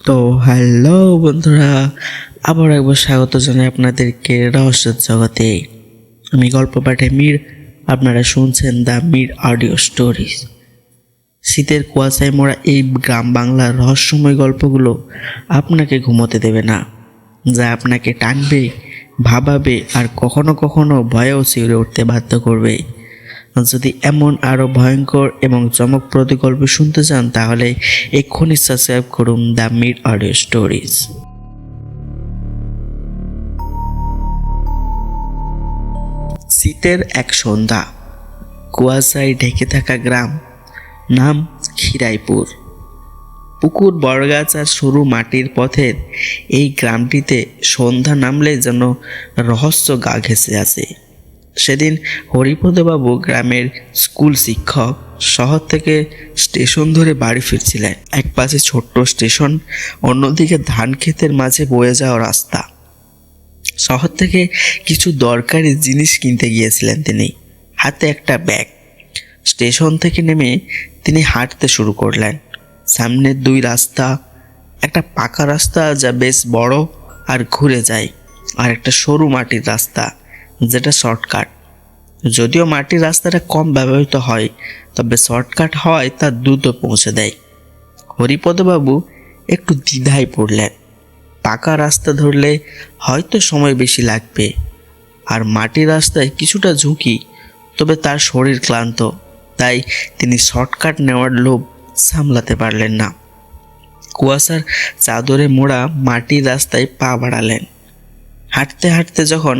তো হ্যালো বন্ধুরা, আবার একবার স্বাগত জানাই আপনাদেরকে রহস্যের জগতে। আমি গল্প পাঠে মীর, আপনারা শুনছেন দ্য মীর অডিও স্টোরিজ। শীতের কুয়াশায় মোড়া এই গ্রাম বাংলার রহস্যময় গল্পগুলো আপনাকে ঘুমোতে দেবে না, যা আপনাকে টানবে, ভাবাবে আর কখনো কখনো ভয়েও শিউরে উঠতে বাধ্য করবে। যদি এমন আরও ভয়ঙ্কর এবং চমকপ্রদ গল্প শুনতে চান তাহলে এক্ষুনি সাবস্ক্রাইব করুন দ্য মিড অডিও স্টোরিজ। শীতের এক সন্ধ্যা, কুয়াশায় ঢেকে থাকা গ্রাম, নাম খিরাইপুর। পুকুর, বড়গাছ আর সরু মাটির পথের এই গ্রামটিতে সন্ধ্যা নামলে যেন রহস্য গা ঘেঁষে আসে। সেদিন হরিপদবাবু, গ্রামের স্কুল শিক্ষক, শহর থেকে স্টেশন ধরে বাড়ি ফিরছিলেন। এক পাশে ছোট্ট স্টেশন, অন্যদিকে ধান ক্ষেতের মাঝে বয়ে যাওয়া রাস্তা। শহর থেকে কিছু দরকারি জিনিস কিনতে গিয়েছিলেন তিনি, হাতে একটা ব্যাগ। স্টেশন থেকে নেমে তিনি হাঁটতে শুরু করলেন। সামনের দুই রাস্তা, একটা পাকা রাস্তা যা বেশ বড় আর ঘুরে যায়, আর একটা সরু মাটির রাস্তা যেটা শর্টকাট। যদিও মাটির রাস্তাটা কম ব্যবহৃত হয়, তবে শর্টকাট হওয়ায় তা দ্রুত পৌঁছে দেয়। হরিপদবাবু একটু দ্বিধায় পড়লেন। পাকা রাস্তা ধরলে হয়তো সময় বেশি লাগবে, আর মাটির রাস্তায় কিছুটা ঝুঁকি, তবে তার শরীর ক্লান্ত, তাই তিনি শর্টকাট নেওয়ার লোভ সামলাতে পারলেন না। কুয়াশার চাদরে মোড়া মাটির রাস্তায় পা বাড়ালেন। হাঁটতে হাঁটতে যখন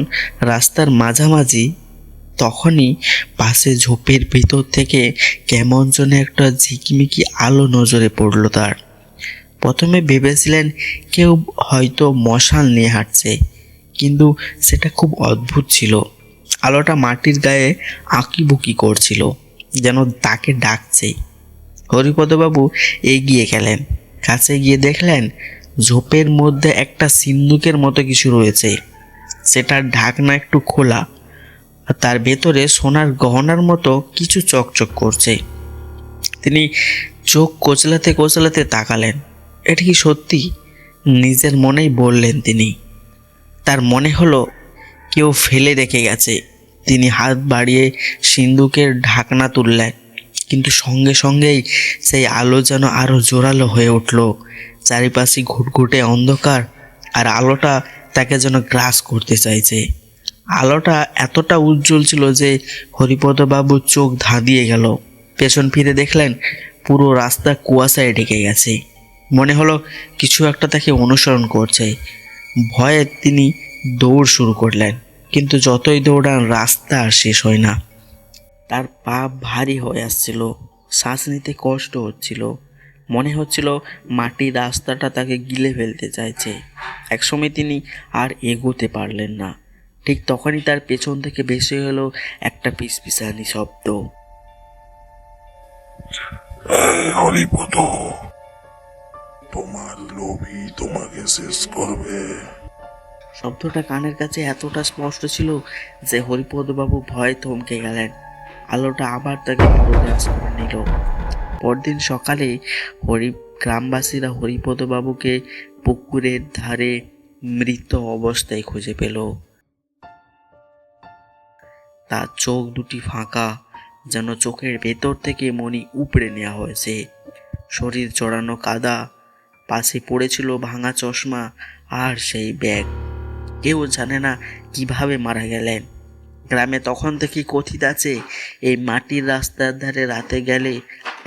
রাস্তার মাঝামাঝি, তখনই পাশে ঝোপের ভিতর থেকে কেমন যেন একটা ঝিকিমিকি আলো নজরে পড়ল তার। প্রথমে ভেবেছিলেন কেউ হয়তো মশাল নিয়ে হাঁটছে, কিন্তু সেটা খুব অদ্ভুত ছিল। আলোটা মাটির গায়ে আঁকিবুকি করছিল, যেন তাকে ডাকছে। হরিপদবাবু এগিয়ে গেলেন। কাছে গিয়ে দেখলেন ঝোপের মধ্যে একটা সিন্দুকের মতো কিছু রয়েছে। সেটার ঢাকনা একটু খোলা, আর তার ভেতরে সোনার গহনার মতো কিছু চকচক করছে। তিনি চোখ কোচলাতে কোচলাতে তাকালেন। এটা কি সত্যি? নিজের মনেই বললেন তিনি। তার মনে হলো কেউ ফেলে রেখে গেছে। তিনি হাত বাড়িয়ে সিন্দুকের ঢাকনা তুললেন, কিন্তু সঙ্গে সঙ্গেই সেই আলো যেন আরও জোরালো হয়ে উঠল। চারিপাশে ঘুটঘুটে অন্ধকার, আর আলোটা তাকে যেন গ্রাস করতে চাইছে। আলোটা এতটা উজ্জ্বল ছিল যে হরিপদবাবুর চোখ ধাঁধিয়ে গেল। পেছন ফিরে দেখলেন পুরো রাস্তা কুয়াশায় ঢেকে গেছে। মনে হলো কিছু একটা তাকে অনুসরণ করছে। ভয়ে তিনি দৌড় শুরু করলেন, কিন্তু যতই দৌড়ান রাস্তা আর শেষ হয় না। তার পা ভারী হয়ে আসছিল, শ্বাস নিতে কষ্ট হচ্ছিল। মনে হচ্ছিল মাটির রাস্তাটা তাকে গিলে ফেলতে চাইছে। একসময় তিনি আর এগোতে পারলেন না। ঠিক তখনই তার পেছন থেকে ভেসে এলো একটা পিসপিসানি শব্দ। হরিপদ, তোমার লোভই তোমাকে শেষ করবে। শব্দটা কানের কাছে এতটা স্পষ্ট ছিল যে হরিপদবাবু ভয়ে থমকে গেলেন। আলোটা আবার তাকে পুরো গ্রাস করে নিল। পরদিন সকালে গ্রামবাসীরা হরিপদবাবুকে পুকুরের ধারে মৃত অবস্থায় খুঁজে পেল। তার চোখ দুটি ফাঁকা, যেন চোখের ভেতর থেকে মণি উপড়ে নেওয়া হয়েছে। শরীর জড়ানো কাদা, পাশে পড়েছিল ভাঙা চশমা আর সেই ব্যাগ। কেউ জানে না কিভাবে মারা গেলেন। গ্রামে তখন থেকেই কথিত আছে, এই মাটির রাস্তার ধারে রাতে গেলে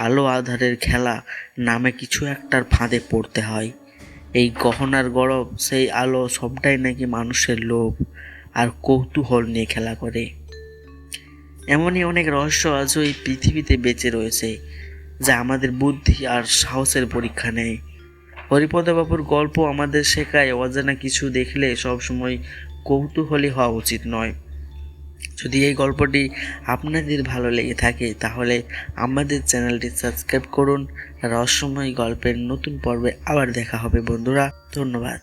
আলো আধারের খেলা নামে কিছু একটার ফাঁদে পড়তে হয়। এই গহনার গরব, সেই আলো, সবটাই নাকি মানুষের লোভ আর কৌতূহল নিয়ে খেলা করে। এমনই অনেক রহস্য আজও এই পৃথিবীতে বেঁচে রয়েছে, যা আমাদের বুদ্ধি আর সাহসের পরীক্ষা নেয়। হরিপদবাবুর গল্প আমাদের শেখায় অজানা কিছু দেখলে সবসময় কৌতূহলী হওয়া উচিত নয়। যদি এই গল্পটি আপনাদের ভালো লেগে থাকে তাহলে আমাদের চ্যানেলটি সাবস্ক্রাইব করুন। রহস্যময় গল্পের নতুন পর্বে আবার দেখা হবে বন্ধুরা। ধন্যবাদ।